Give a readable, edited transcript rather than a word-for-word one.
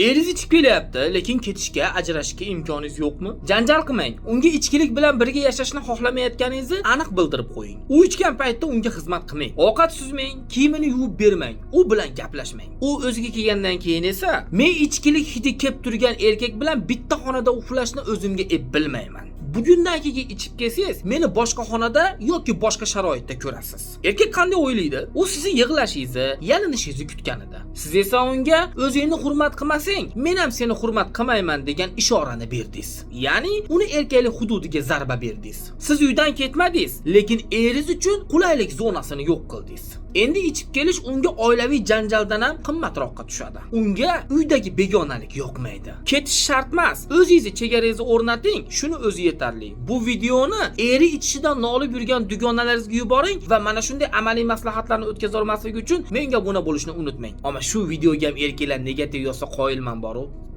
Eriz ichib kelyapti, lekin ketishga, ajrashishga imkoningiz yo'qmi? Janjal qilmang. Unga ichkilik bilan birga yashashni xohlamayotganingizni aniq bildirib qo'ying. U ichgan paytda unga xizmat qilmang. Ovqat suzmang, kiyimini yuvib bermang. U bilan gaplashmang. U o'ziga kelgandan keyin esa, men ichkilik hidi kelib turgan erkak bilan bitta xonada uxlashni o'zimga bilmayman. Bugundan keyin ichib kelsangiz, meni boshqa xonada yoki boshqa sharoitda ko'rasiz. Erkak qanday o'ylaydi? U sizni yig'lashingizni, yalinishingizni kutganida. Siz esa unga o'zingni hurmat qilmasang, men ham seni hurmat qilmayman degan ishorani berdingiz. Ya'ni uni erkaklik hududiga zarba berdingiz. Siz uydan ketmadingiz, lekin eringiz uchun qulaylik zonasini yo'q qildingiz. Endi ichib kelish unga oilaviy janjaldan ham qimmatroqqa tushadi. Unga uydagi begonalik yoqmaydi. Ketish shart emas. O'zingizni chegarangizni o'rnating, shuni o'zi yetarli. Bu videoni eri ichishidan nolib yurgan dugonalaringizga yuboring va mana shunday amaliy maslahatlarni o'tkaza olmasligi uchun menga obuna bo'lishni unutmang. Ammo shu videoga ham erkaklar negativ yozsa qoyilman boru.